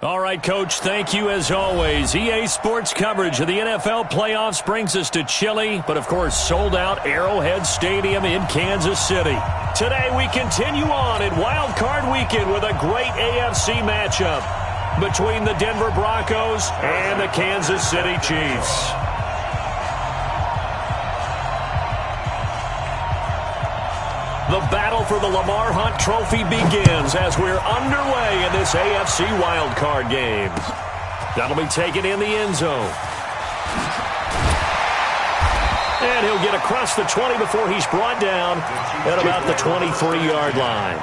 All right, Coach, thank you as always. EA Sports coverage of the NFL playoffs brings us to chilly, but of course sold-out Arrowhead Stadium in Kansas City. Today we continue on in Wild Card Weekend with a great AFC matchup between the Denver Broncos and the Kansas City Chiefs. The battle for the Lamar Hunt Trophy begins as we're underway in this AFC wildcard game. That'll be taken in the end zone. And he'll get across the 20 before he's brought down at about the 23-yard line.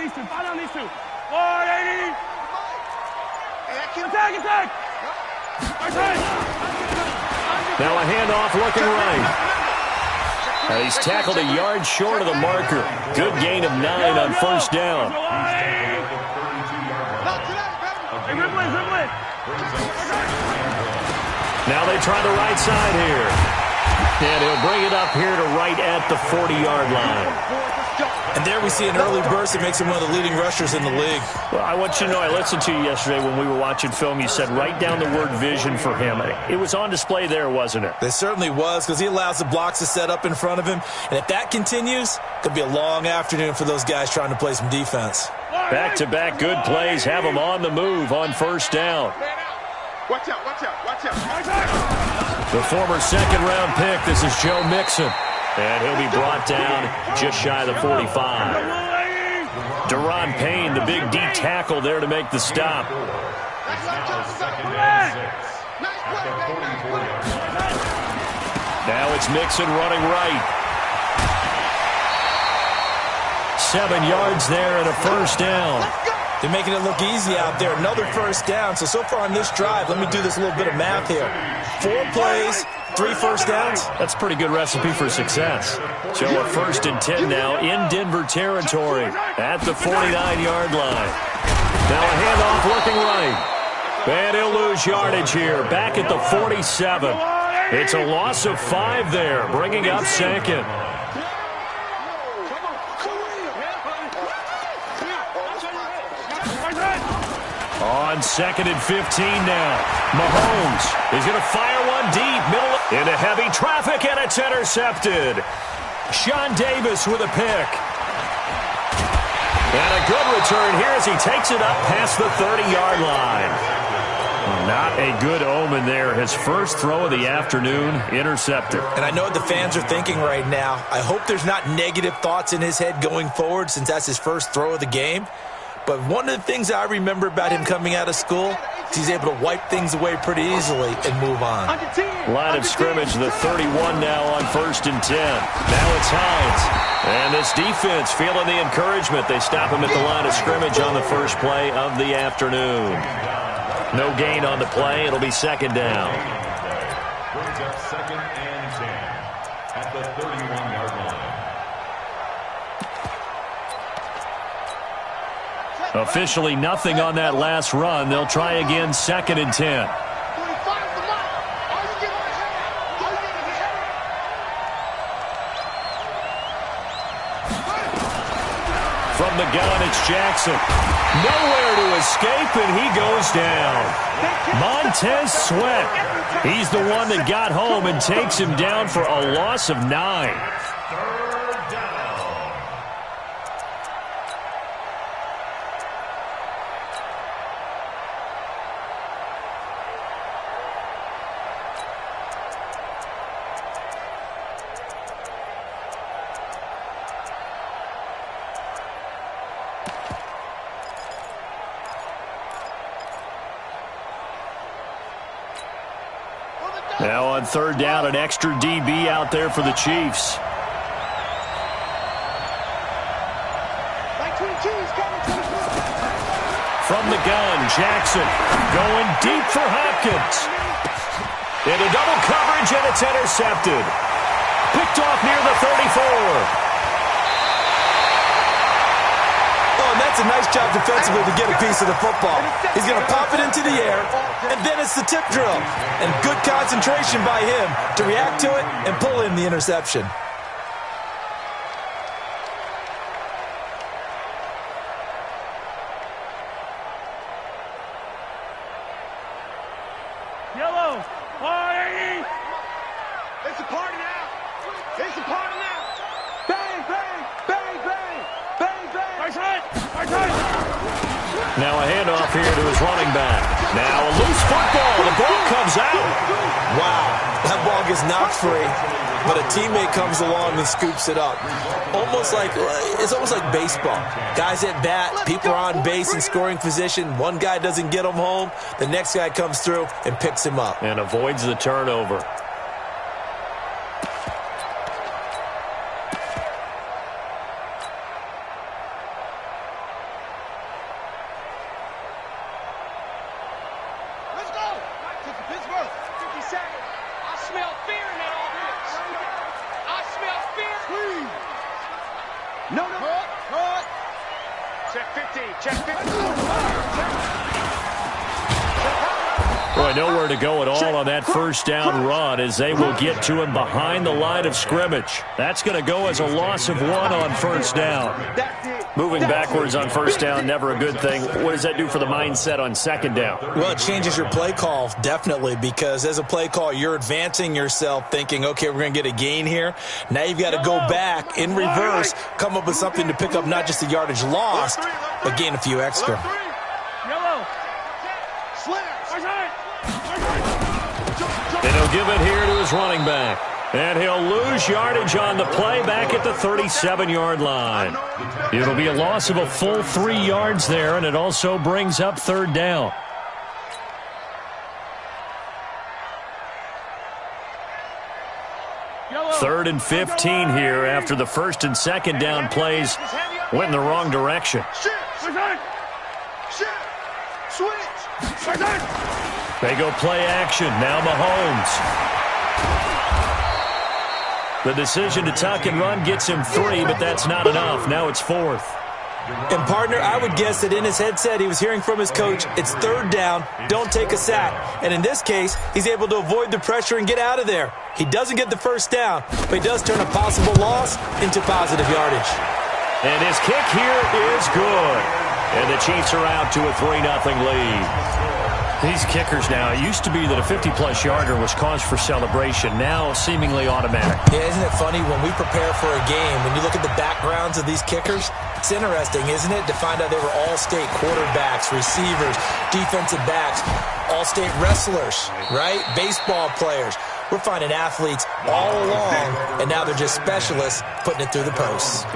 These two. 480. Attack. Now a handoff looking right. And he's tackled a yard short of the marker. Good gain of 9 on first down. Now they try the right side here. And he'll bring it up here to right at the 40-yard line. And there we see an early burst that makes him one of the leading rushers in the league. Well, I want you to know, I listened to you yesterday when we were watching film. You said write down the word vision for him. It was on display there, wasn't it? It certainly was, because he allows the blocks to set up in front of him. And if that continues, it could be a long afternoon for those guys trying to play some defense. Back-to-back good plays have him on the move on first down. Watch out. The former second-round pick, this is Joe Mixon. And he'll be brought down just shy of the 45. Deron Payne, the big D tackle there to make the stop. Now it's Mixon running right. 7 yards there and a first down. They're making it look easy out there. Another first down. So far on this drive, let me do this little bit of math here. 4 plays, 3 first downs. That's a pretty good recipe for success. So a 1st and 10 now in Denver territory at the 49-yard line. Now a handoff looking right. And he'll lose yardage here. Back at the 47. It's a loss of 5 there, bringing up second. On 2nd and 15 now. Mahomes is going to fire one deep. Middle into heavy traffic, and it's intercepted. Sean Davis with a pick. And a good return here as he takes it up past the 30-yard line. Not a good omen there. His first throw of the afternoon, intercepted. And I know what the fans are thinking right now. I hope there's not negative thoughts in his head going forward since that's his first throw of the game. But one of the things I remember about him coming out of school is he's able to wipe things away pretty easily and move on. Line of scrimmage, the 31 now on 1st and 10. Now it's Hines. And this defense feeling the encouragement. They stop him at the line of scrimmage on the first play of the afternoon. No gain on the play. It'll be 2nd down. Brings up 2nd and 10 at the 31-yard line. Officially nothing on that last run. They'll try again 2nd and 10. From the gun, it's Jackson. Nowhere to escape, and he goes down. Montez Sweat. He's the one that got home and takes him down for a loss of 9. Now on 3rd down, an extra DB out there for the Chiefs. From the gun, Jackson going deep for Hopkins. Into double coverage, and it's intercepted. Picked off near the 34. Oh, and that's a nice job defensively to get a piece of the football. He's going to pop it into the air, and then it's the tip drill. And good concentration by him to react to it and pull in the interception. Yellow. 180. It's a party now. It's a party now. Bang, bang, bang, bang, bang, bang. Right side. Right side. Now a handoff here to his running back. Now a loose football. The ball comes out. Wow, that ball gets knocked free, but a teammate comes along and scoops it up. It's almost like baseball. Guys at bat, people are on base in scoring position. One guy doesn't get him home. The next guy comes through and picks him up. And avoids the turnover. Let's go. Pittsburgh. 50 seconds. I smell fear in that offense. I smell fear. Please. No. Cut. Check 15. Check 15. Boy, nowhere to go at all on that first down run as they will get to him behind the line of scrimmage. That's going to go as a loss of 1 on first down. Moving backwards on first down, never a good thing. What does that do for the mindset on second down? Well, it changes your play call, definitely, because as a play call, you're advancing yourself thinking, okay, we're going to get a gain here. Now you've got to go back in reverse, come up with something to pick up not just the yardage lost, but gain a few extra. Yellow. Slam. And he'll give it here to his running back. And he'll lose yardage on the play back at the 37-yard line. It'll be a loss of a full 3 yards there, and it also brings up third down. Third and 15 here after the first and second down plays went in the wrong direction. They go play action. Now Mahomes. The decision to tuck and run gets him 3, but that's not enough. Now it's 4th. And, partner, I would guess that in his headset he was hearing from his coach, it's third down, don't take a sack. And in this case, he's able to avoid the pressure and get out of there. He doesn't get the first down, but he does turn a possible loss into positive yardage. And his kick here is good. And the Chiefs are out to a 3-0 lead. These kickers now, it used to be that a 50-plus yarder was cause for celebration, now seemingly automatic. Yeah, isn't it funny when we prepare for a game, when you look at the backgrounds of these kickers, it's interesting, isn't it, to find out they were all-state quarterbacks, receivers, defensive backs, all-state wrestlers, right? Baseball players. We're finding athletes all along, and now they're just specialists putting it through the posts.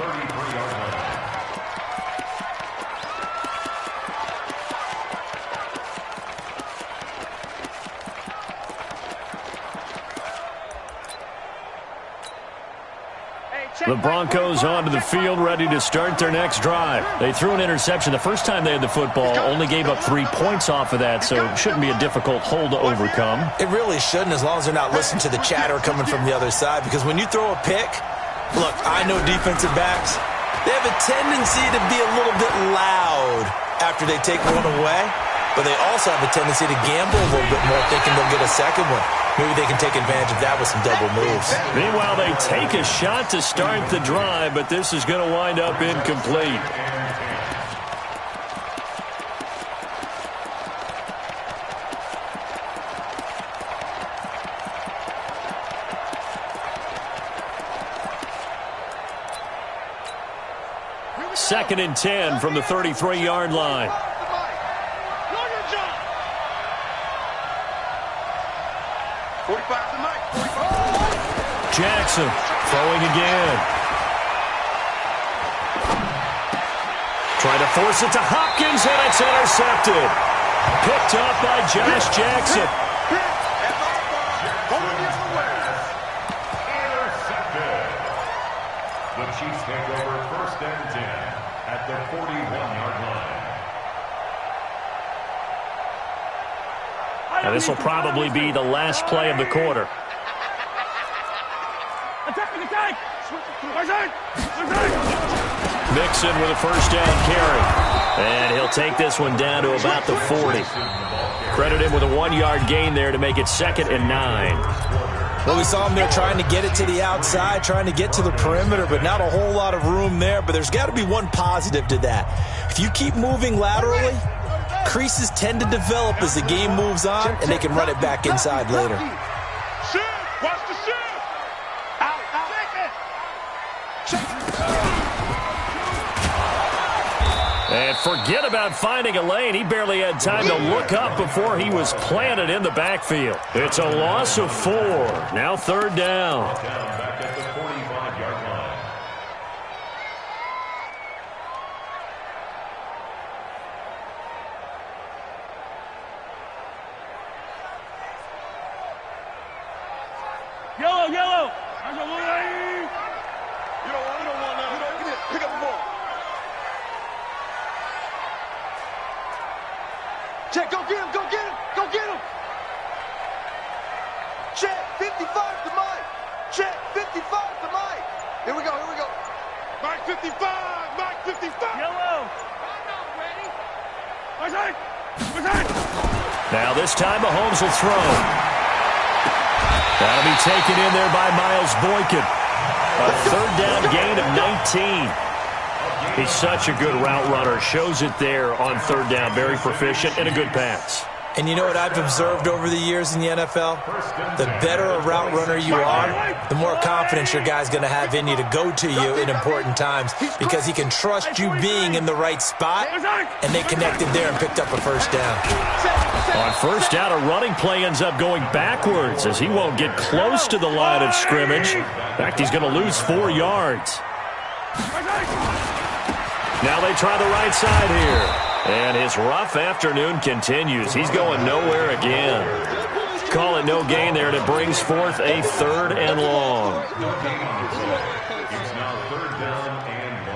The Broncos onto the field, ready to start their next drive. They threw an interception the first time they had the football, only gave up 3 points off of that, so it shouldn't be a difficult hole to overcome. It really shouldn't, as long as they're not listening to the chatter coming from the other side, because when you throw a pick, look, I know defensive backs, they have a tendency to be a little bit loud after they take one away, but they also have a tendency to gamble a little bit more, thinking they'll get a second one. Maybe they can take advantage of that with some double moves. Meanwhile, they take a shot to start the drive, but this is going to wind up incomplete. Second and 10 from the 33-yard line. Jackson throwing again. Trying to force it to Hopkins, and it's intercepted. Picked up by Josh Jackson. Intercepted. The Chiefs take over first and 10. at the 41-yard line. Now this will probably be the last play of the quarter. Mixon with a first down carry. And he'll take this one down to about the 40. Credit him with a 1-yard gain there to make it 2nd and 9. Well, we saw him there trying to get it to the outside, trying to get to the perimeter, but not a whole lot of room there. But there's got to be one positive to that. If you keep moving laterally, creases tend to develop as the game moves on, and they can run it back inside later. Watch the shift. Out. And forget about finding a lane. He barely had time to look up before he was planted in the backfield. It's a loss of 4. Now 3rd down. Back at the 45-yard line. Yellow. You don't want that. Pick up the ball. Check, go get him. Check, 55 to Mike. Check, 55 to Mike. Here we go. Mike 55. Yellow. Now this time Mahomes will throw. That'll be taken in there by Miles Boykin. A 3rd down gain of 19. He's such a good route runner. Shows it there on 3rd down. Very proficient and a good pass. And you know what I've observed over the years in the NFL? The better a route runner you are, the more confidence your guy's going to have in you to go to you in important times because he can trust you being in the right spot, and they connected there and picked up a 1st down. On 1st down, a running play ends up going backwards as he won't get close to the line of scrimmage. In fact, he's going to lose 4 yards. Now they try the right side here. And his rough afternoon continues. He's going nowhere again. Call it no gain there, and it brings forth a 3rd and long. It's now 3rd down and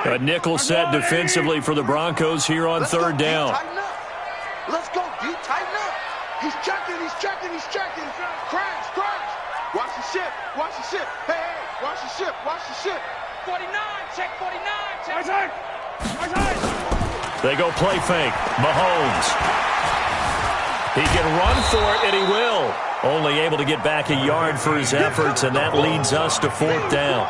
long. A nickel set defensively for the Broncos here on 3rd down. Let's go, D. Tighten up. He's checking. Crash. Watch the ship. Hey, watch the ship. 49, check 49. Check. They go play fake. Mahomes. He can run for it, and he will. Only able to get back a yard for his efforts, and that leads us to 4th down.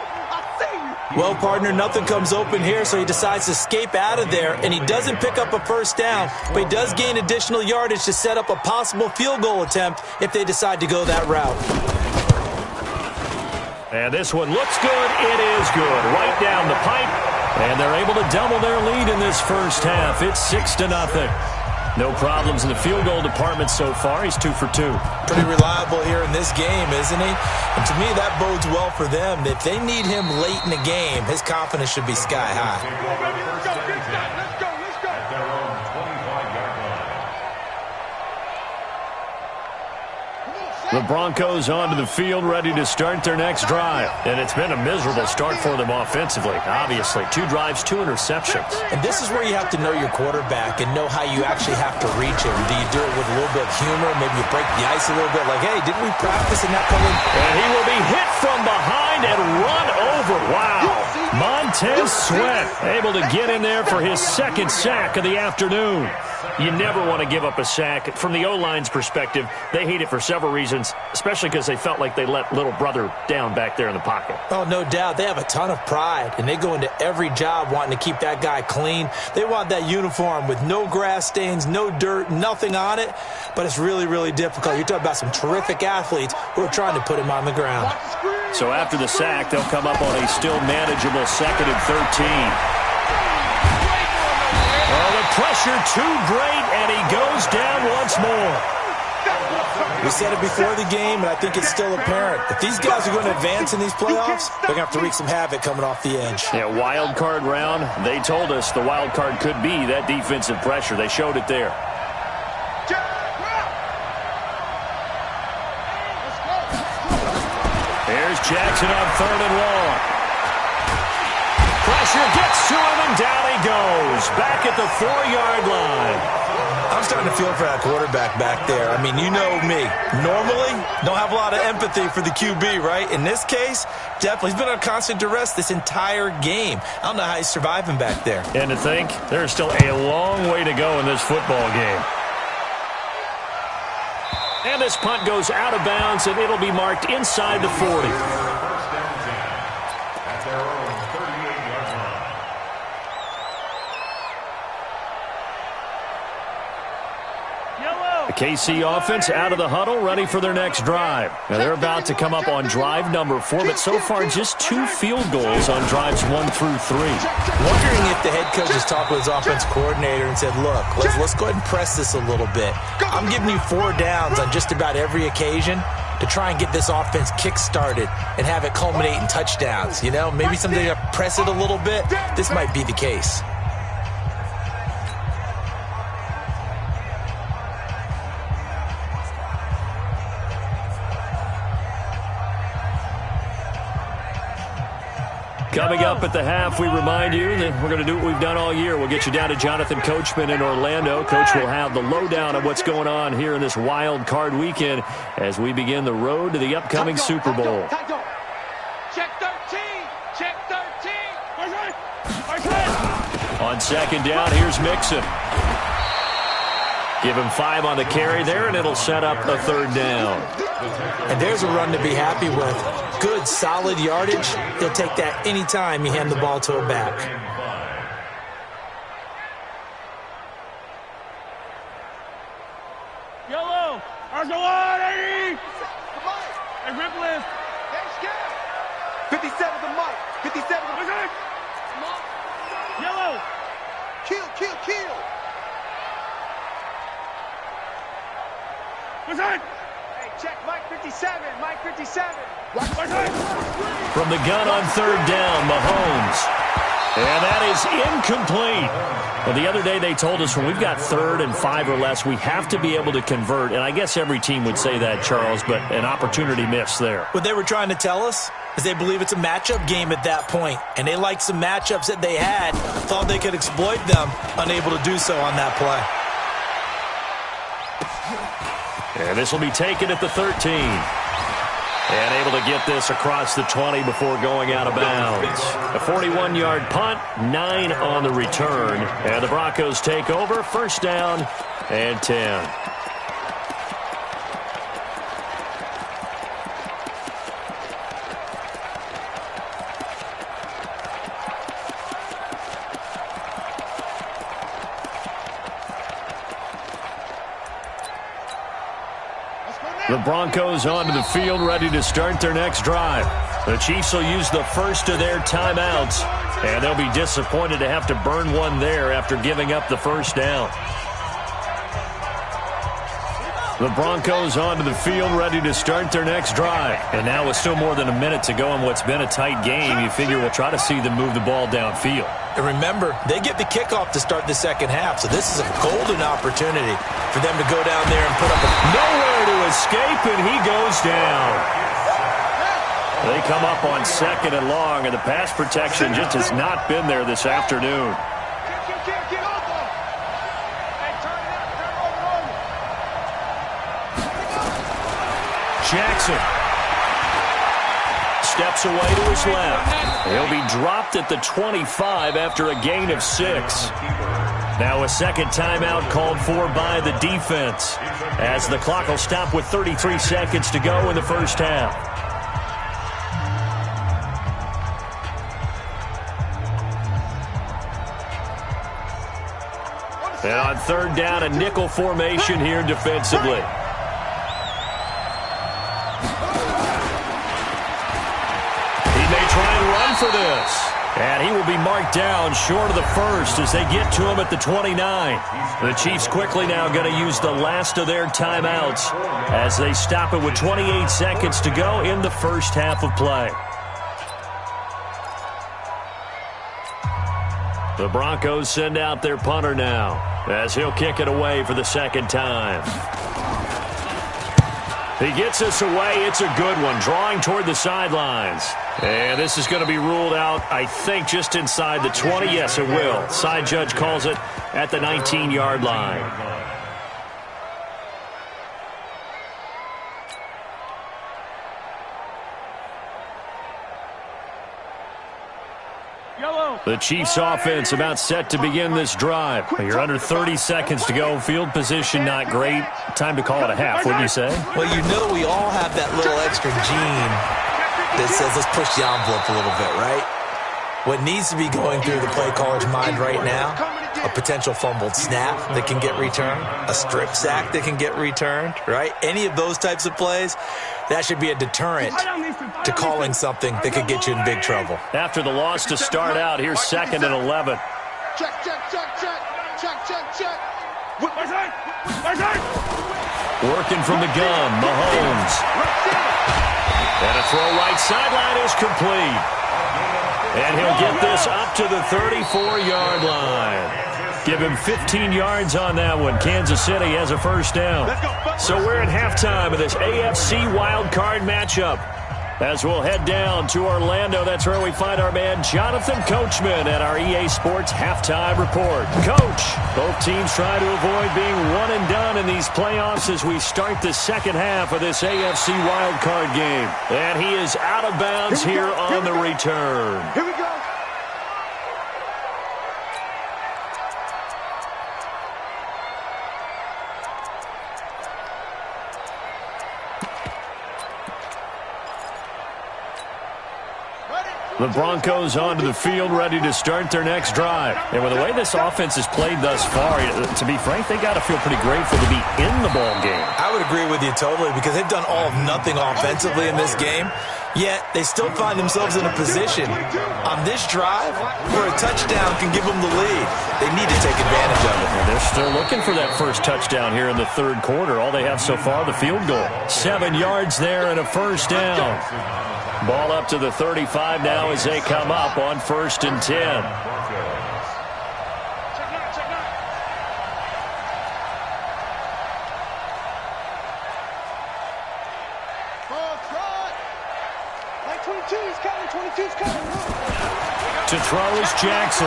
Well, partner, nothing comes open here, so he decides to escape out of there, and he doesn't pick up a 1st down, but he does gain additional yardage to set up a possible field goal attempt if they decide to go that route. And this one looks good. It is good. Right down the pipe. And they're able to double their lead in this 1st half. It's 6-0. No problems in the field goal department so far. He's 2 for 2. Pretty reliable here in this game, isn't he? And to me, that bodes well for them. If they need him late in the game, his confidence should be sky high. Let's go. At their own 25-yard line. The Broncos onto the field, ready to start their next drive. And it's been a miserable start for them offensively. Obviously, 2 drives, 2 interceptions. And this is where you have to know your quarterback and know how you actually have to reach him. Do you do it with a little bit of humor? Maybe you break the ice a little bit like, hey, didn't we practice in that color? And he will be hit from behind and run over. Wow. Montez Sweat able to get in there for his 2nd sack of the afternoon. You never want to give up a sack. From the O-line's perspective, they hate it for several reasons, especially because they felt like they let little brother down back there in the pocket. Oh, no doubt. They have a ton of pride, and they go into every job wanting to keep that guy clean. They want that uniform with no grass stains, no dirt, nothing on it, but it's really, really difficult. You're talking about some terrific athletes who are trying to put him on the ground. So after the sack, they'll come up on a still manageable 2nd and 13. Oh, the pressure too great, and he goes down once more. We said it before the game, and I think it's still apparent. If these guys are going to advance in these playoffs, they're going to have to wreak some havoc coming off the edge. Yeah, wild card round. They told us the wild card could be that defensive pressure. They showed it there. Here's Here's Jackson on 3rd and long. Pressure gets to him, and down he goes. Back at the 4-yard line. I'm starting to feel for that quarterback back there. I mean, you know me. Normally, don't have a lot of empathy for the QB, right? In this case, definitely. He's been on constant duress this entire game. I don't know how he's surviving back there. And to think, there's still a long way to go in this football game. And this punt goes out of bounds, and it'll be marked inside the 40. The KC offense out of the huddle, ready for their next drive. Now, they're about to come up on drive number 4, but so far just 2 field goals on drives 1 through 3. Wondering if the head coach has talked with his offense coordinator and said, look, let's go ahead and press this a little bit. I'm giving you 4 downs on just about every occasion to try and get this offense kick-started and have it culminate in touchdowns. You know, maybe someday to press it a little bit. This might be the case. Coming up at the half, we remind you that we're going to do what we've done all year. We'll get you down to Jonathan Coachman in Orlando. Coach will have the lowdown of what's going on here in this wild card weekend as we begin the road to the upcoming Super Bowl. Check 13. Check 13. On 2nd down, here's Mixon. Give him 5 on the carry there, and it'll set up a 3rd down. And there's a run to be happy with. Good, solid yardage. He'll take that anytime you hand the ball to a back. Yellow. Arjawadi. And rip lift. 57 the mic. 57 the mic. Yellow. Kill. What's that? Hey, check Mike 57. Mike 57. From the gun on 3rd down, Mahomes. And that is incomplete. Well, the other day they told us when we've got 3rd and 5 or less, we have to be able to convert. And I guess every team would say that, Charles, but an opportunity missed there. What they were trying to tell us is they believe it's a matchup game at that point. And they liked some matchups that they had, thought they could exploit them, unable to do so on that play. And this will be taken at the 13. And able to get this across the 20 before going out of bounds. A 41-yard punt, 9 on the return. And the Broncos take over, 1st down and 10. The Broncos onto the field, ready to start their next drive. The Chiefs will use the first of their timeouts, and they'll be disappointed to have to burn one there after giving up the 1st down. The Broncos onto the field, ready to start their next drive. And now with still more than a minute to go in what's been a tight game, you figure we'll try to see them move the ball downfield. And remember, they get the kickoff to start the 2nd half, so this is a golden opportunity for them to go down there and put up a... Nowhere to escape, and he goes down. They come up on 2nd and long, and the pass protection just has not been there this afternoon. Jackson steps away to his left. He'll be dropped at the 25 after a gain of 6. Now a 2nd timeout called for by the defense as the clock will stop with 33 seconds to go in the 1st half. And on 3rd down, a nickel formation here defensively. For this. And he will be marked down short of the 1st as they get to him at the 29. The Chiefs quickly now going to use the last of their timeouts as they stop it with 28 seconds to go in the 1st half of play. The Broncos send out their punter now as he'll kick it away for the 2nd time. He gets us away. It's a good one, drawing toward the sidelines. And this is going to be ruled out, I think, just inside the 20. Yes, it will. Side judge calls it at the 19-yard line. The Chiefs offense about set to begin this drive. You're under 30 seconds to go. Field position not great. Time to call it a half, wouldn't you say? Well, you know we all have that little extra gene that says let's push the envelope a little bit, right? What needs to be going through the play caller's mind right now, a potential fumbled snap that can get returned, a strip sack that can get returned, right? Any of those types of plays, that should be a deterrent to calling something that could get you in big trouble. After the loss to start out, here's 2nd and 11. Check, check, check, check. Check, check, check. Working from the gun, Mahomes. And a throw right sideline is complete. And he'll get this up to the 34-yard line. Give him 15 yards on that one. Kansas City has a first down. So we're at halftime of this AFC wild card matchup. As we'll head down to Orlando, that's where we find our man Jonathan Coachman at our EA Sports Halftime Report. Coach, both teams try to avoid being one and done in these playoffs as we start the second half of this AFC wild card game. And he is out of bounds here on the return. Here we go. The Broncos onto the field, ready to start their next drive. And with the way this offense has played thus far, to be frank, they got to feel pretty grateful to be in the ball game. I would agree with you totally because they've done all of nothing offensively in this game, yet they still find themselves in a position on this drive where a touchdown can give them the lead. They need to take advantage of it. And they're still looking for that first touchdown here in the third quarter. All they have so far, the field goal. 7 yards there and a first down. Ball up to the 35 now as they come up on 1st and 10. To throw is Jackson.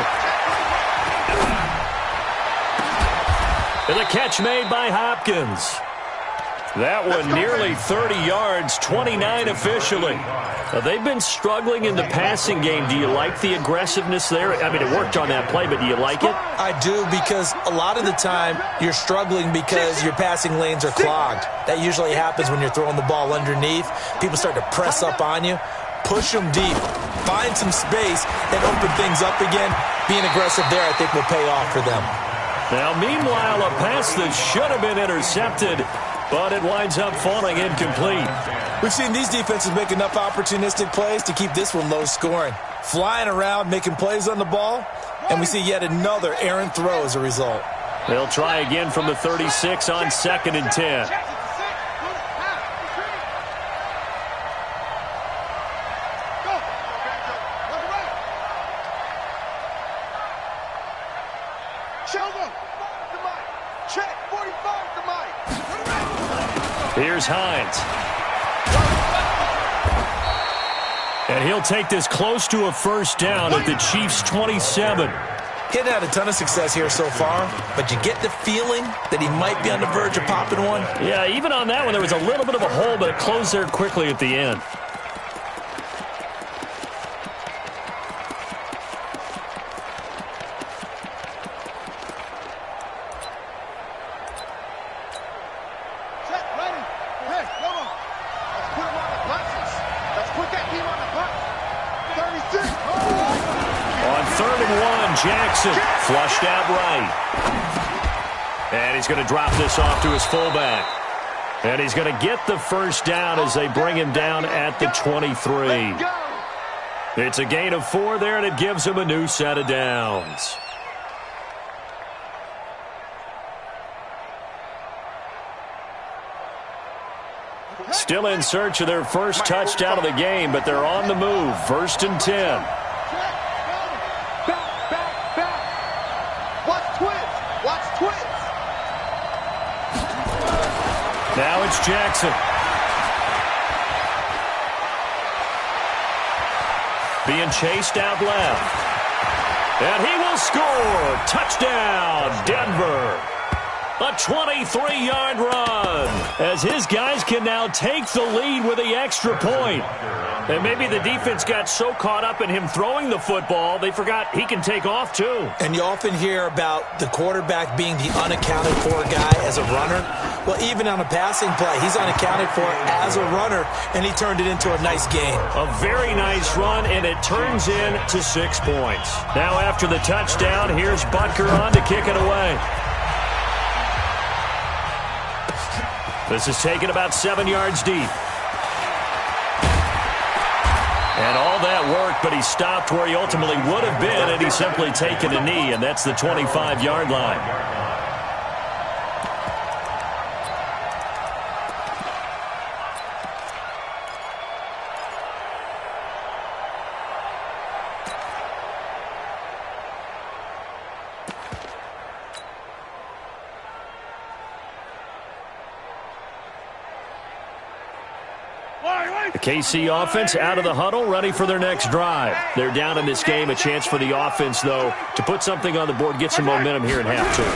And the catch made by Hopkins. That one nearly 30 yards, 29 officially. They've been struggling in the passing game. Do you like the aggressiveness there? I mean, it worked on that play, but do you like it? I do, because a lot of the time you're struggling because your passing lanes are clogged. That usually happens when you're throwing the ball underneath. People start to press up on you. Push them deep. Find some space and open things up again. Being aggressive there, I think, will pay off for them. Now, meanwhile, a pass that should have been intercepted, but it winds up falling incomplete. We've seen these defenses make enough opportunistic plays to keep this one low scoring. Flying around, making plays on the ball, and we see yet another errant throw as a result. They'll try again from the 36 on 2nd and 10. Here's Hines. And he'll take this close to a first down at the Chiefs' 27. He hadn't had a ton of success here so far, but you get the feeling that he might be on the verge of popping one. Yeah, even on that one, there was a little bit of a hole, but it closed there quickly at the end. Jackson flushed out right. And he's going to drop this off to his fullback. And he's going to get the first down as they bring him down at the 23. It's a gain of 4 there, and it gives him a new set of downs. Still in search of their first touchdown of the game, but they're on the move. 1st and 10. Now it's Jackson. being chased out left. And he will score. Touchdown, Denver. A 23-yard run as his guys can now take the lead with the extra point. And maybe the defense got so caught up in him throwing the football, they forgot he can take off too. And you often hear about the quarterback being the unaccounted for guy as a runner. Well, even on a passing play, he's unaccounted for as a runner, and he turned it into a nice gain. A very nice run, and it turns into 6 points. Now after the touchdown, here's Butker on to kick it away. This is taken about 7 yards deep. And all that worked, but he stopped where he ultimately would have been, and he's simply taken a knee, and that's the 25-yard line. The KC offense out of the huddle, ready for their next drive. They're down in this game. A chance for the offense, though, to put something on the board, get some momentum here in half two.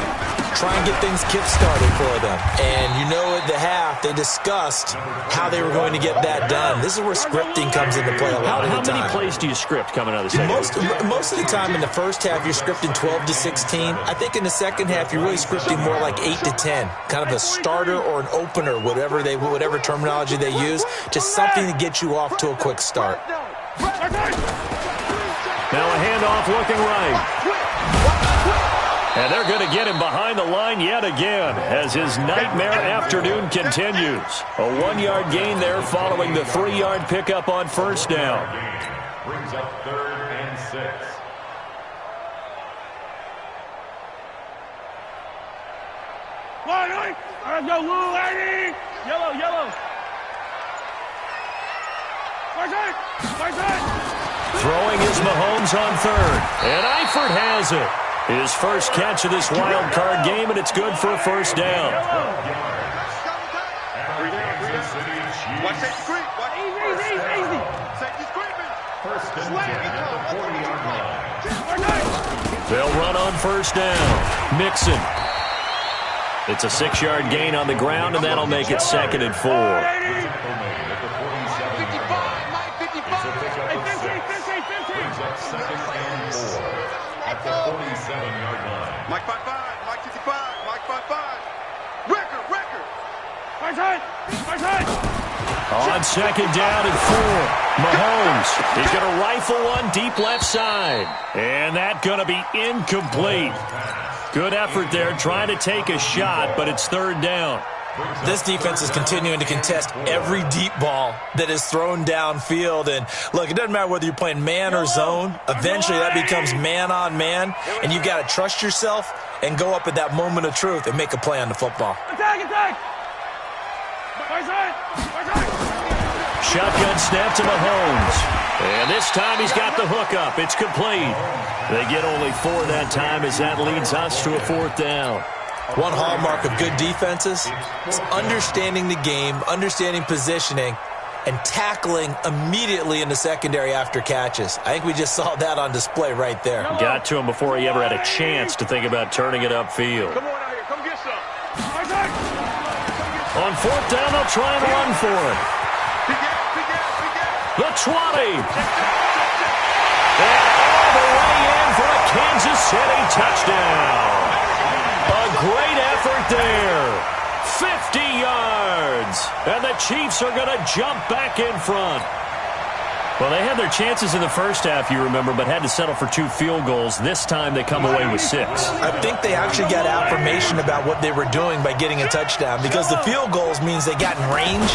Try and get things kick-started for them. And you know at the half, they discussed how they were going to get that done. This is where scripting comes into play a lot of the time. How many plays do you script coming out of the second? Most of the time in the first half, you're scripting 12 to 16. I think in the second half, you're really scripting more like 8 to 10. Kind of a starter or an opener, whatever terminology they use. Just something to get you off to a quick start. Now a handoff looking right. And they're going to get him behind the line yet again as his nightmare afternoon continues. A 1-yard gain there following the 3-yard pickup on first down. Brings up 3rd and 6. Let's go, Lou, lady! Yellow. Throwing is Mahomes on third. And Eifert has it. His first catch of this wild card game, and it's good for a first down. Watch safety creep. Easy. Safety's creeping. First and 10 at the 40-yard line. They'll run on first down. Mixon. It's a 6-yard gain on the ground, and that'll make it 2nd and 4. At the 47-yard line. Mike 5-5, Mike 55, Mike 5-5. Record. On 2nd down and 4. Mahomes, he's going to rifle one deep left side. And that's going to be incomplete. Good effort there, trying to take a shot, but it's 3rd down. This defense is continuing to contest every deep ball that is thrown downfield. And, look, it doesn't matter whether you're playing man or zone. Eventually, that becomes man-on-man, and you've got to trust yourself and go up at that moment of truth and make a play on the football. Attack! Shotgun snap to Mahomes. And this time he's got the hook up. It's complete. They get only 4 that time as that leads us to a 4th down. One hallmark of good defenses is understanding the game, understanding positioning, and tackling immediately in the secondary after catches. I think we just saw that on display right there. Got to him before he ever had a chance to think about turning it upfield. Come on out here. Come get some. On 4th down, they'll try and run for it. The 20. And all the way in for a Kansas City touchdown. A great effort there. 50 yards. And the Chiefs are going to jump back in front. Well, they had their chances in the first half, you remember, but had to settle for 2 field goals. This time they come away with 6. I think they actually got affirmation about what they were doing by getting a touchdown, because the field goals means they got in range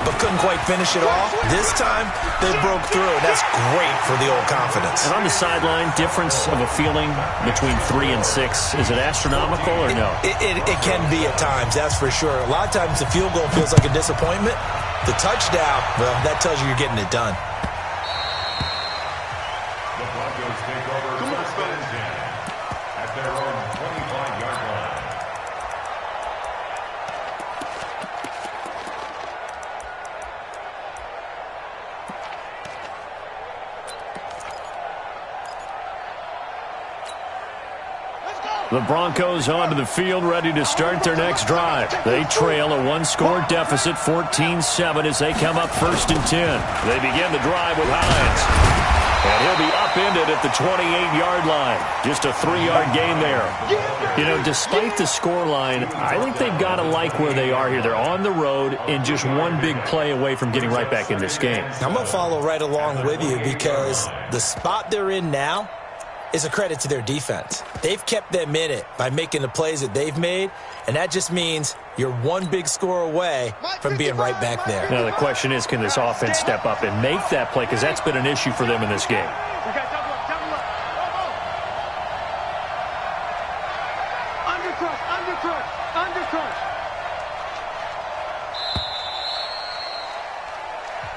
but couldn't quite finish it off. This time they broke through, and that's great for the old confidence. And on the sideline, difference of a feeling between 3 and 6, is it astronomical or no? It can be at times, that's for sure. A lot of times the field goal feels like a disappointment. The touchdown, well, that tells you you're getting it done. The Broncos take over first and 10 at their own 25-yard line. The Broncos onto the field, ready to start their next drive. They trail a one-score deficit, 14-7, as they come up 1st and 10. They begin the drive with Hines. And he'll be upended at the 28-yard line. Just a 3-yard gain there. You know, despite the scoreline, I think they've got to like where they are here. They're on the road and just one big play away from getting right back in this game. I'm going to follow right along with you because the spot they're in now is a credit to their defense. They've kept them in it by making the plays that they've made, and that just means you're one big score away from being right back there. Now, the question is, can this offense step up and make that play? Because that's been an issue for them in this game.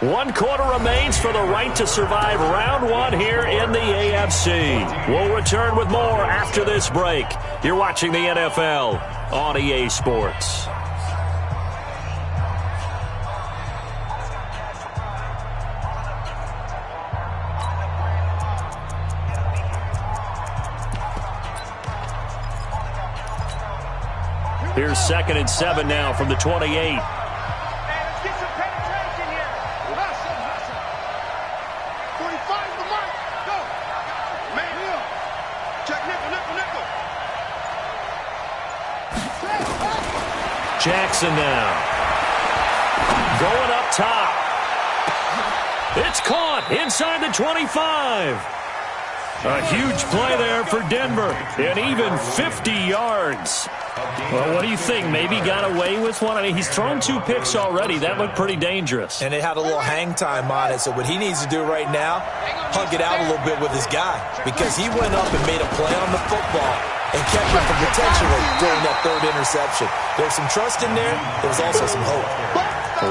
One quarter remains for the right to survive round one here in the AFC. We'll return with more after this break. You're watching the NFL on EA Sports. Here's 2nd and 7 now from the 28. Jackson now. Going up top. It's caught inside the 25. A huge play there for Denver. And even 50 yards. Well, what do you think? Maybe got away with one? I mean, he's thrown 2 picks already. That looked pretty dangerous. And it had a little hang time on it. So what he needs to do right now, hug it out a little bit with his guy. Because he went up and made a play on the football and kept him from potentially throwing that 3rd interception. There's some trust in there. There's also some hope.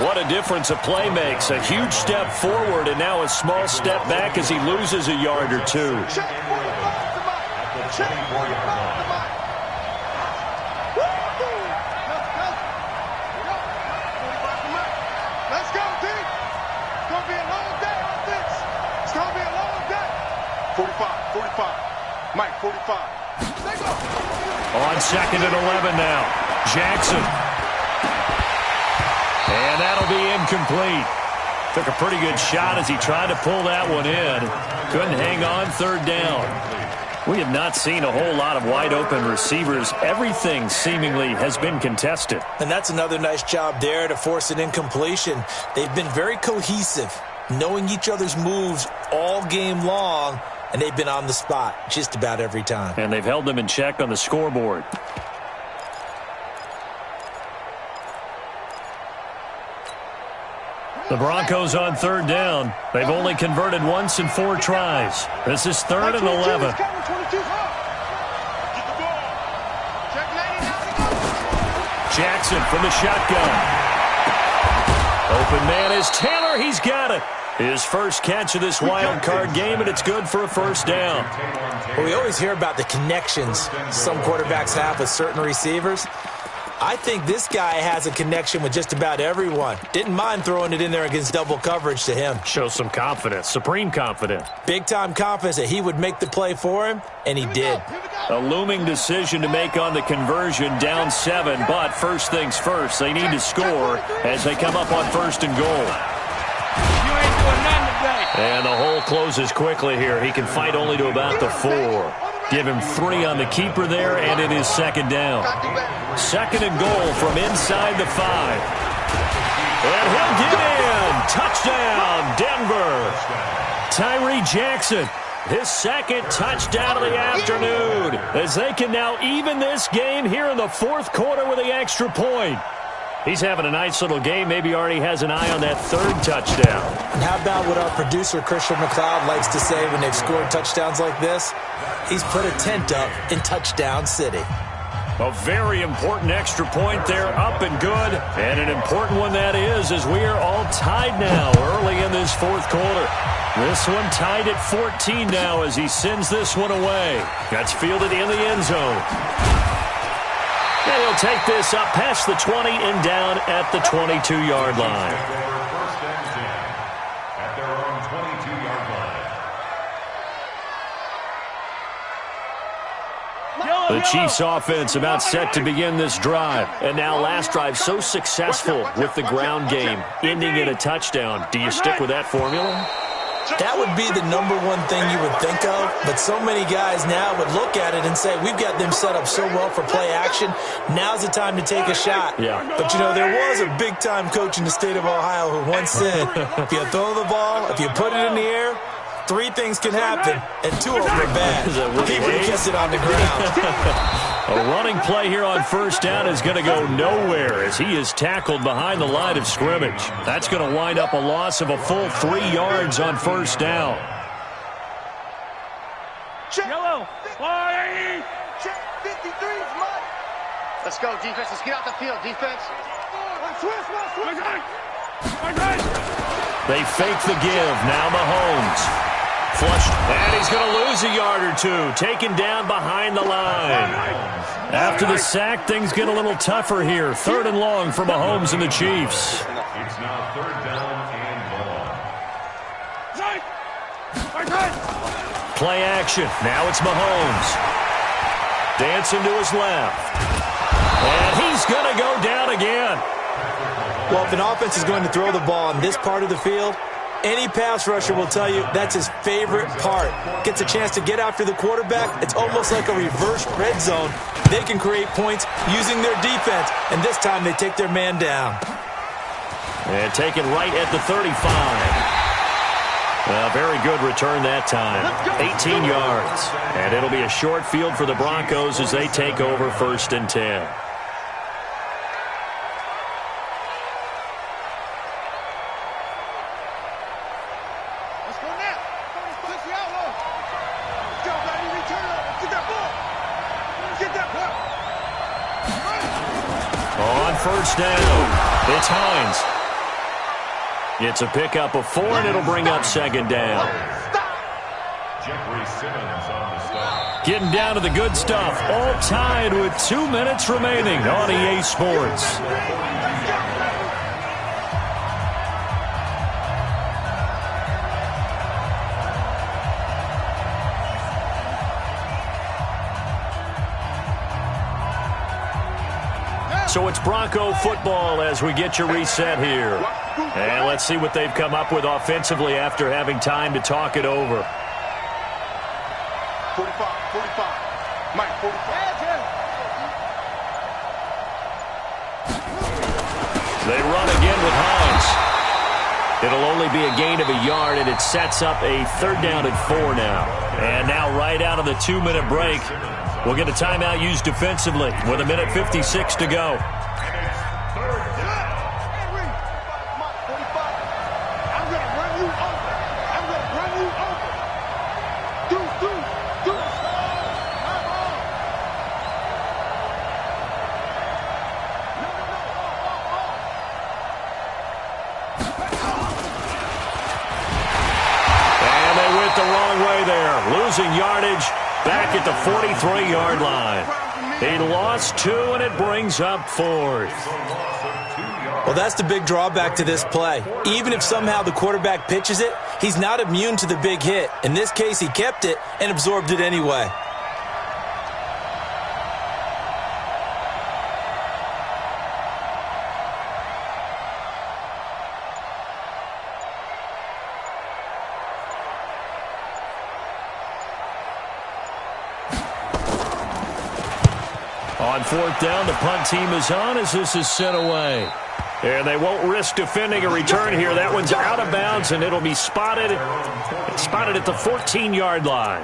What a difference a play makes. A huge step forward and now a small step back as he loses a yard or 2. Let's go, D. It's going to be a long day on this. It's going to be a long day. 45. Mike, 45. On 2nd and 11 now. Jackson. And that'll be incomplete. Took a pretty good shot as he tried to pull that one in. Couldn't hang on 3rd down. We have not seen a whole lot of wide open receivers. Everything seemingly has been contested. And that's another nice job there to force an incompletion. They've been very cohesive, knowing each other's moves all game long. And they've been on the spot just about every time. And they've held them in check on the scoreboard. The Broncos on 3rd down. They've only converted once in 4 tries. This is 3rd and 11. Jackson from the shotgun. Open man is Taylor. He's got it. His first catch of this wild card game, and it's good for a 1st down. Well, we always hear about the connections some quarterbacks have with certain receivers. I think this guy has a connection with just about everyone. Didn't mind throwing it in there against double coverage to him. Shows some confidence, supreme confidence. Big-time confidence that he would make the play for him, and he did. A looming decision to make on the conversion, down 7, but first things first, they need to score as they come up on 1st and goal. And the hole closes quickly here. He can fight only to about the 4. Give him 3 on the keeper there, and it is 2nd down. 2nd and goal from inside the 5. And he'll get in. Touchdown, Denver. Tyree Jackson, his 2nd touchdown of the afternoon, as they can now even this game here in the 4th quarter with the extra point. He's having a nice little game. Maybe already has an eye on that 3rd touchdown. And how about what our producer, Christian McLeod, likes to say when they've scored touchdowns like this? He's put a tent up in Touchdown City. A very important extra point there, up and good. And an important one that is, as we are all tied now early in this 4th quarter. This one tied at 14 now as he sends this one away. That's fielded in the end zone. And he'll take this up past the 20 and down at the 22-yard line. At their own 22-yard line. The Chiefs offense about set to begin this drive. And now last drive so successful with the ground game, ending in a touchdown. Do you stick with that formula? That would be the number one thing you would think of, but so many guys now would look at it and say, we've got them set up so well for play action, now's the time to take a shot. Yeah. But, you know, there was a big-time coach in the state of Ohio who once said, if you throw the ball, if you put it in the air, 3 things can happen, and 2 of them are bad. He would have kept it on the ground. A running play here on first down is going to go nowhere as he is tackled behind the line of scrimmage. That's going to wind up a loss of a full 3 yards on first down. Yellow. Check 53's mud. Let's go, defense. Let's get out the field, defense. They fake the give. Now Mahomes. Flushed. And he's going to lose a yard or 2. Taken down behind the line. After the sack, things get a little tougher here. 3rd and long for Mahomes and the Chiefs. It's now 3rd down and long. Play action. Now it's Mahomes. Dancing to his left. And he's going to go down again. Well, if an offense is going to throw the ball on this part of the field, any pass rusher will tell you that's his favorite part. Gets a chance to get after the quarterback. It's almost like a reverse red zone. They can create points using their defense, and this time they take their man down. And taken right at the 35. Very good return that time. 18 yards. And it'll be a short field for the Broncos as they take over 1st and 10. On first down, it's Hines. It's a pickup of 4, and it'll bring up 2nd down. Jeffrey Simmons on the stop. Getting down to the good stuff, all tied with 2 minutes remaining on EA Sports. So it's Bronco football as we get your reset here. And let's see what they've come up with offensively after having time to talk it over. 45. Mike, 45. They run again with Hines. It'll only be a gain of a yard, and it sets up a 3rd down and 4 now. And now right out of the 2-minute break, we'll get a timeout used defensively with 1:56 to go. Losing yardage back at the 43-yard line. He lost 2, and it brings up 4th. Well, that's the big drawback to this play. Even if somehow the quarterback pitches it, he's not immune to the big hit. In this case, he kept it and absorbed it anyway. On 4th down, the punt team is on as this is sent away. And they won't risk defending a return here. That one's out of bounds, and it'll be spotted at the 14-yard line.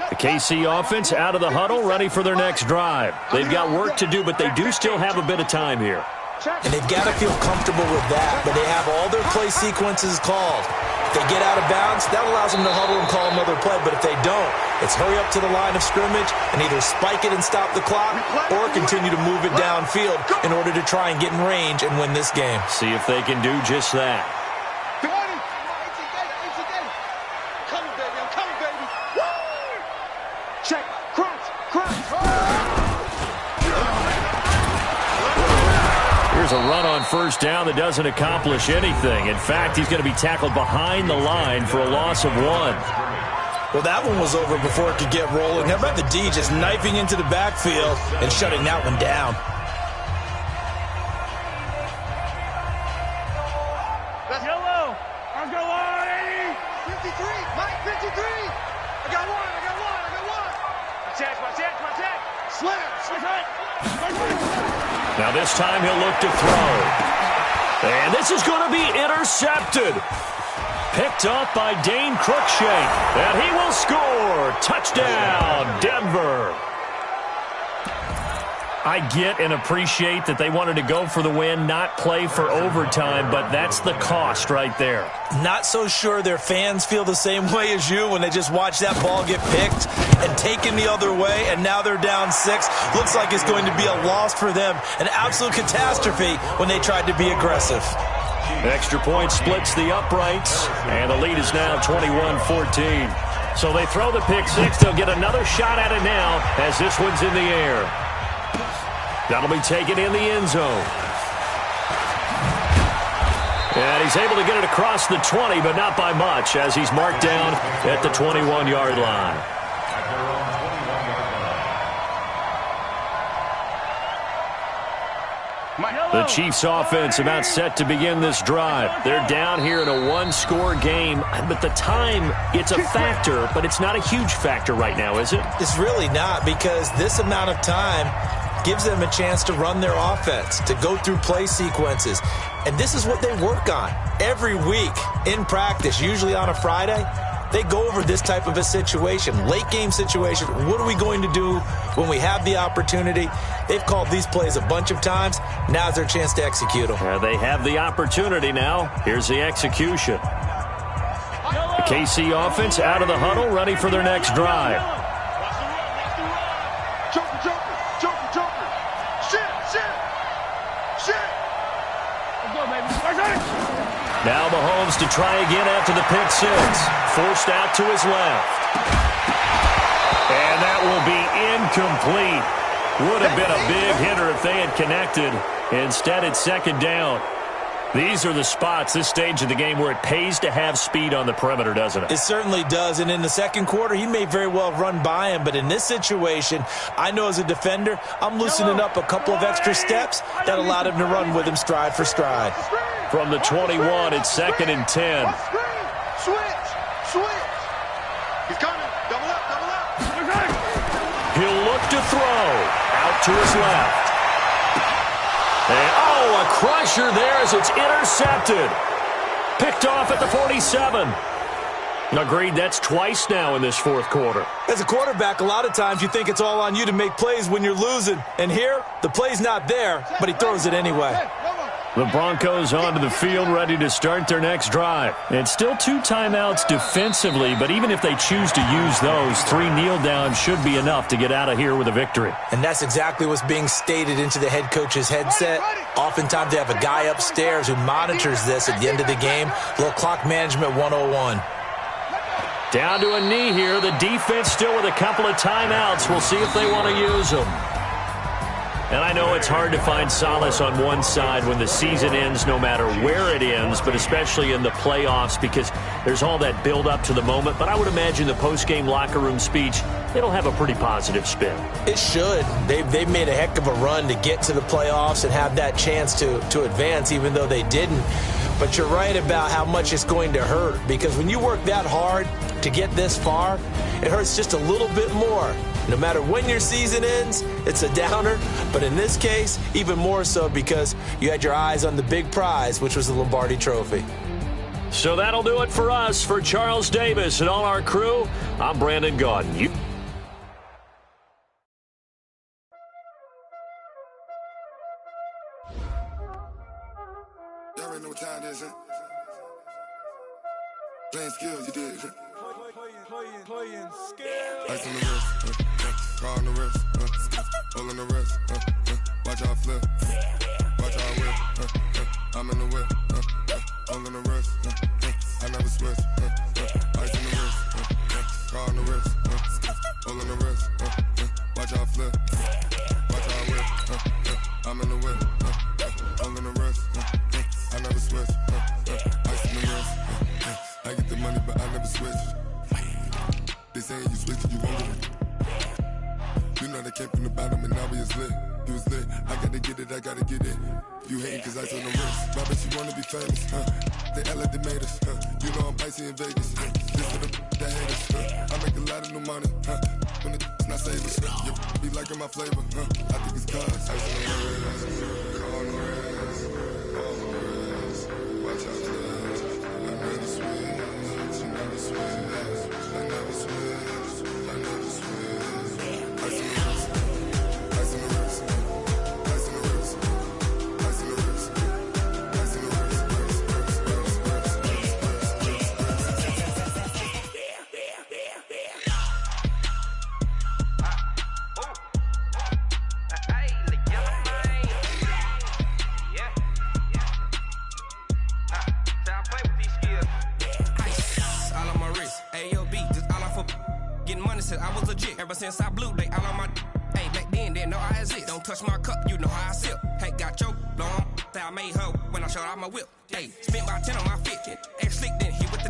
The KC offense out of the huddle, ready for their next drive. They've got work to do, but they do still have a bit of time here. And they've got to feel comfortable with that, but they have all their play sequences called. If they get out of bounds, that allows them to huddle and call another play. But if they don't, it's hurry up to the line of scrimmage and either spike it and stop the clock or continue to move it downfield in order to try and get in range and win this game. See if they can do just that. Check. Crunch. Here's a run on first down that doesn't accomplish anything. In fact, he's going to be tackled behind the line for a loss of 1. Well, that one was over before it could get rolling. How about the D just knifing into the backfield and shutting that one down? Yellow. I'll go on, 80. 53. Mike, 53. I got one. My tag. Slam. Now this time he'll look to throw. And this is going to be intercepted. Picked up by Dane Cruikshank. And he will score. Touchdown, Denver. I get and appreciate that they wanted to go for the win, not play for overtime, but that's the cost right there. Not so sure their fans feel the same way as you when they just watch that ball get picked and taken the other way, and now they're down 6. Looks like it's going to be a loss for them, an absolute catastrophe when they tried to be aggressive. Extra point splits the uprights, and the lead is now 21-14. So they throw the pick 6. They'll get another shot at it now as this one's in the air. That'll be taken in the end zone. And he's able to get it across the 20, but not by much, as he's marked down at the 21-yard line. The Chiefs' offense about set to begin this drive. They're down here in a one-score game, but the time, it's a factor, but it's not a huge factor right now, is it? It's really not, because this amount of time gives them a chance to run their offense, to go through play sequences. And this is what they work on every week in practice, usually on a Friday. They go over this type of a situation, late game situation. What are we going to do when we have the opportunity? They've called these plays a bunch of times. Now's their chance to execute them. They have the opportunity now. Here's the execution. The KC offense out of the huddle, ready for their next drive. Now Mahomes to try again after the pick 6. Forced out to his left. And that will be incomplete. Would have been a big hitter if they had connected. Instead, it's second down. These are the spots, this stage of the game, where it pays to have speed on the perimeter, doesn't it? It certainly does, and in the second quarter, he may very well run by him, but in this situation, I know as a defender, I'm loosening up a couple of extra steps that allowed him to run with him stride for stride. From the 21, it's second and 10. Switch. He's coming. Double up. He'll look to throw. Out to his left. And, a crusher there as it's intercepted. Picked off at the 47. Agreed, that's twice now in this fourth quarter. As a quarterback, a lot of times you think it's all on you to make plays when you're losing. And here, the play's not there, but he throws it anyway. The Broncos onto the field, ready to start their next drive. And still 2 timeouts defensively, but even if they choose to use those, 3 kneel downs should be enough to get out of here with a victory. And that's exactly what's being stated into the head coach's headset. Oftentimes they have a guy upstairs who monitors this at the end of the game. A little clock management 101. Down to a knee here. The defense still with a couple of timeouts. We'll see if they want to use them. And I know it's hard to find solace on one side when the season ends, no matter where it ends, but especially in the playoffs, because there's all that build up to the moment. But I would imagine the post-game locker room speech, it'll have a pretty positive spin. It should. They've made a heck of a run to get to the playoffs and have that chance to advance, even though they didn't. But you're right about how much it's going to hurt, because when you work that hard to get this far, it hurts just a little bit more. No matter when your season ends, it's a downer. But in this case, even more so because you had your eyes on the big prize, which was the Lombardi Trophy. So that'll do it for us. For Charles Davis and all our crew, I'm Brandon Gaudin. Y'all already know what time it is, huh? Playing skills, you did. Playing skills. Ice on the wrist, car on the wrist, all on the wrist, watch how I flip, watch how I whip, I'm in the whip, all on the wrist, I never switch, ice on the wrist, car on the wrist, all on the wrist, watch how I flip, watch how I whip, I'm in the whip, all on the wrist, I never switch, ice on the wrist, I get the money but I never switch. They saying you switch and you won't get it. You know they came from the bottom and now we is lit. You was lit, I gotta get it, I gotta get it. You hating cause ice on the wrist. Why bet you wanna be famous, They LA they made us, You know I'm icy in Vegas, This for the that hate us, I make a lot of new money, When it's not savers, You be liking my flavor, I think it's cause ice on the wrist, car on the wrist, all on the wrist, watch out flash, I never switch, you never switch. I never switch, I never switch. Ice on the wrist, ice on the wrist, ice on the wrist, ice on the wrist, ice on the wrist, I was legit. Ever since I blew, they all on my hey, back then, didn't know I exist. Don't touch my cup, you know how I sip. Hey, got your long that I made her when I showed out my whip. Hey, spent about 10 on my fit. Ex slick, then hit with the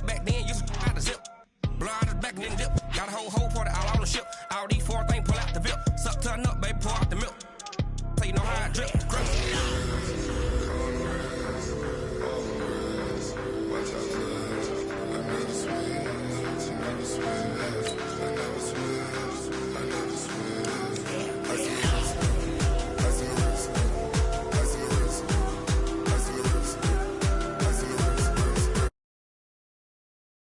back then, used to out the zip. Blow out his back and then dip. Got a whole party all on the ship. All these four things pull out the VIP. Suck to a nut, baby.